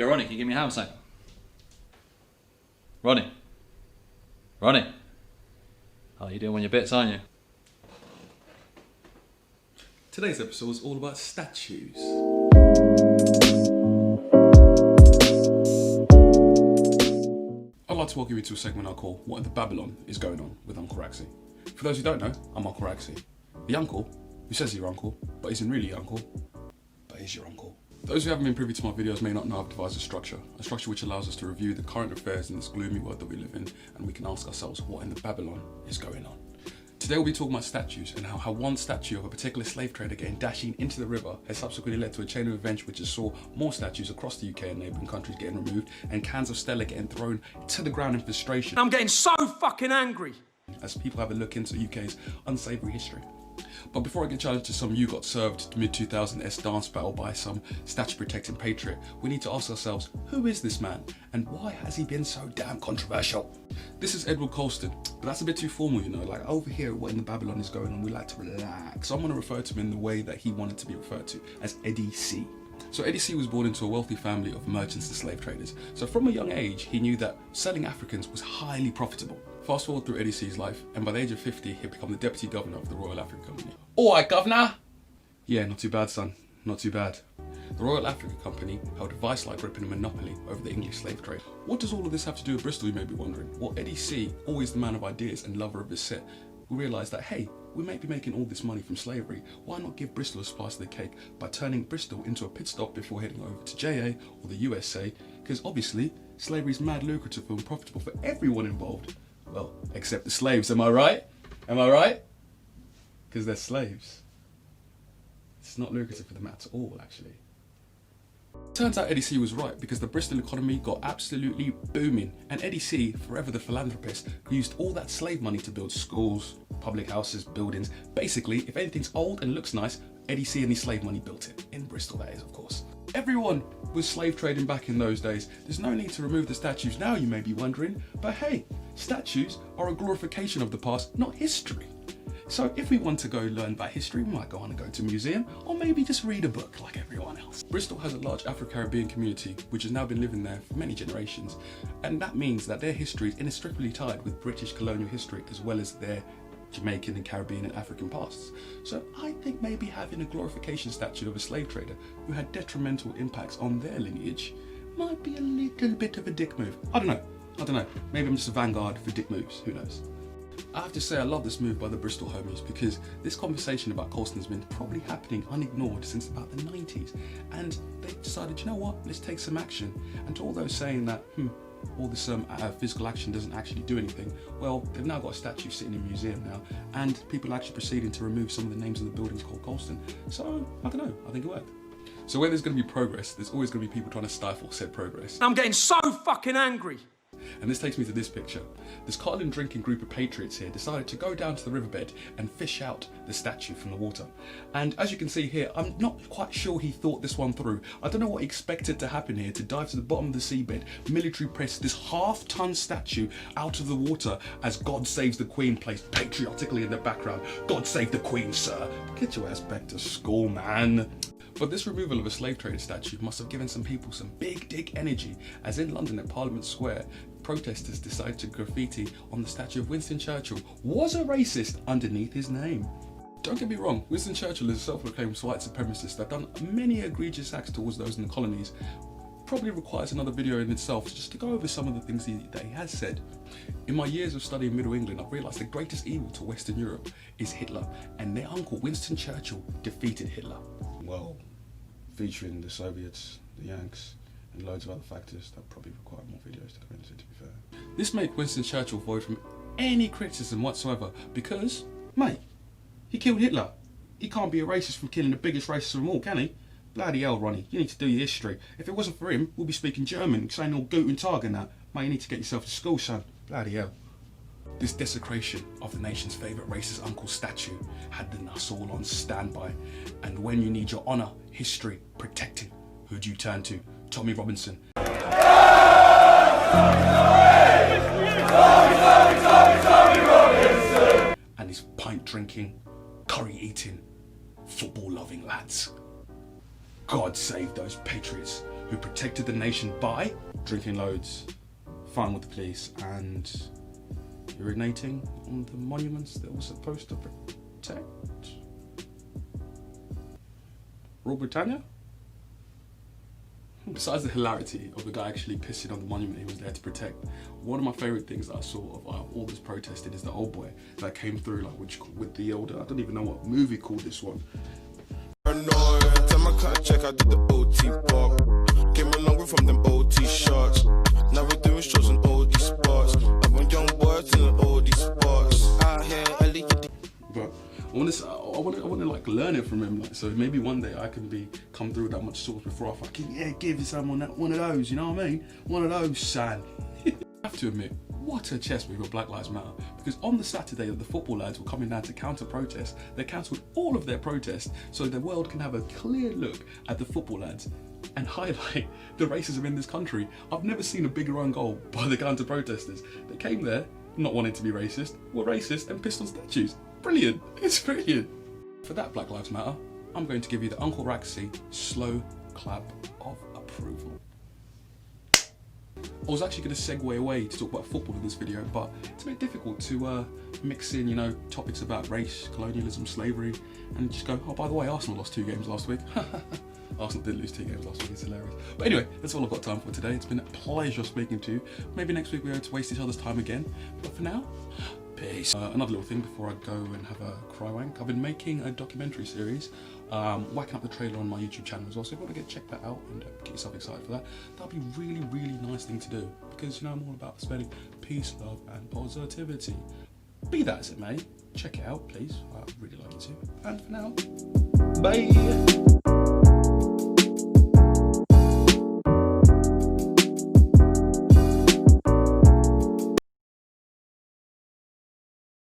Yo, Ronnie, can you give me a hand, mate? Ronnie? Ronnie? Oh, you're doing on your bits, aren't you? Today's episode is all about statues. I'd like to welcome you to a segment I call What in the Babylon is Going On with Uncle Raxi. For those who don't know, I'm Uncle Raxi. The uncle who says he's your uncle, but isn't really your uncle, but is your uncle. Those who haven't been privy to my videos may not know I've devised a structure which allows us to review the current affairs in this gloomy world that we live in, and we can ask ourselves what in the Babylon is going on. Today we'll be talking about statues and how one statue of a particular slave trader getting dashing into the river has subsequently led to a chain of events which has saw more statues across the UK and neighbouring countries getting removed, and cans of Stella getting thrown to the ground in frustration. I'm getting so fucking angry! As people have a look into UK's unsavoury history. But before I get challenged to some you got served mid-2000s dance battle by some statue protecting patriot, we need to ask ourselves, who is this man and why has he been so damn controversial? This is Edward Colston, but that's a bit too formal, you know, like over here What in the Babylon is Going On, we like to relax. So I'm going to refer to him in the way that he wanted to be referred to, as Eddie C. So Eddie C was born into a wealthy family of merchants and slave traders. So from a young age, he knew that selling Africans was highly profitable. Fast forward through Eddie C's life, and by the age of 50, he'd become the deputy governor of the Royal African Company. Alright, governor! Yeah, not too bad, son. Not too bad. The Royal African Company held a vice-like grip and a monopoly over the English slave trade. What does all of this have to do with Bristol, you may be wondering? Well, Eddie C, always the man of ideas and lover of his set, we realised that, hey, we may be making all this money from slavery. Why not give Bristol a slice of the cake by turning Bristol into a pit stop before heading over to JA or the USA? Because obviously, slavery is mad lucrative and profitable for everyone involved. Well, except the slaves, am I right? Am I right? Because they're slaves. It's not lucrative for them at all, actually. Turns out Eddie C was right, because the Bristol economy got absolutely booming, and Eddie C, forever the philanthropist, used all that slave money to build schools, public houses, buildings. Basically, if anything's old and looks nice, Eddie C and his slave money built it. In Bristol, that is, of course. Everyone was slave trading back in those days. There's no need to remove the statues now, you may be wondering, but hey, statues are a glorification of the past, not history. So if we want to go learn about history, we might go on and go to a museum, or maybe just read a book like everyone else. Bristol has a large Afro-Caribbean community, which has now been living there for many generations, and that means that their history is inextricably tied with British colonial history, as well as their Jamaican and Caribbean and African pasts. So I think maybe having a glorification statue of a slave trader who had detrimental impacts on their lineage might be a little bit of a dick move. I don't know. Maybe I'm just a vanguard for dick moves, who knows. I have to say I love this move by the Bristol homies, because this conversation about Colston's been probably happening unignored since about the 90s, and they decided, you know what, let's take some action. And to all those saying that, all this physical action doesn't actually do anything, well, they've now got a statue sitting in a museum now, and people are actually proceeding to remove some of the names of the buildings called Colston. So, I don't know, I think it worked. So where there's going to be progress, there's always going to be people trying to stifle said progress. I'm getting so fucking angry! And this takes me to this picture. This Carlin drinking group of patriots here decided to go down to the riverbed and fish out the statue from the water. And as you can see here, I'm not quite sure he thought this one through. I don't know what he expected to happen here, to dive to the bottom of the seabed, military press this half-ton statue out of the water as God Saves the Queen placed patriotically in the background. God save the Queen, sir. Get your ass back to school, man. But this removal of a slave trader statue must have given some people some big dick energy, as in London at Parliament Square, protesters decided to graffiti on the statue of Winston Churchill was a racist underneath his name. Don't get me wrong, Winston Churchill is a self-proclaimed white supremacist that done many egregious acts towards those in the colonies. Probably requires another video in itself just to go over some of the things that he has said. In my years of studying Middle England, I've realised the greatest evil to Western Europe is Hitler, and their uncle Winston Churchill defeated Hitler. Well, featuring the Soviets, the Yanks, and loads of other factors that probably require more videos to go into, to be fair. This made Winston Churchill void from any criticism whatsoever, because, mate, he killed Hitler. He can't be a racist from killing the biggest racist of them all, can he? Bloody hell, Ronnie, you need to do your history. If it wasn't for him, we'll be speaking German, saying all Guten Tag and that. Mate, you need to get yourself to school, son. Bloody hell. This desecration of the nation's favourite racist uncle's statue had the us all on standby. And when you need your honour, history, protecting, who do you turn to? Tommy Robinson. Tommy Robinson! And his pint drinking, curry eating, football loving lads. God save those patriots who protected the nation by drinking loads, fighting with the police, and urinating on the monuments that were supposed to protect Rule Britannia? Besides the hilarity of the guy actually pissing on the monument he was there to protect, one of my favourite things that I saw of all this protesting is the old boy that came through, like, with the older, I don't even know what movie called this one. Check out the OT pop. Came along from them OT shots. Now we're doing shows on all these spots. I want young boys in all these spots. Out here, but I want to like learn it from him. Like, so maybe one day I can come through with that much sauce before I fucking give someone one of those. You know what I mean? One of those, son. I have to admit, what a chest move of Black Lives Matter, because on the Saturday that the football lads were coming down to counter-protest, they cancelled all of their protests so the world can have a clear look at the football lads and highlight the racism in this country. I've never seen a bigger own goal by the counter-protesters. They came there not wanting to be racist, were racist and pissed on statues. Brilliant, it's brilliant. For that Black Lives Matter, I'm going to give you the Uncle Raxy slow clap of approval. I was actually going to segue away to talk about football in this video, but it's a bit difficult to mix in, you know, topics about race, colonialism, slavery, and just go, oh, by the way, Arsenal lost 2 games last week. Arsenal did lose 2 games last week, it's hilarious. But anyway, that's all I've got time for today. It's been a pleasure speaking to you. Maybe next week we're going to waste each other's time again, but for now, peace. Another little thing before I go and have a cry wank. I've been making a documentary series, whacking up the trailer on my YouTube channel as well, so if you want to check that out and get yourself excited for that, that'll be a really, really nice thing to do, because, you know, I'm all about spreading peace, love and positivity. Be that as it may, check it out please, I'd really like you to. And for now, bye!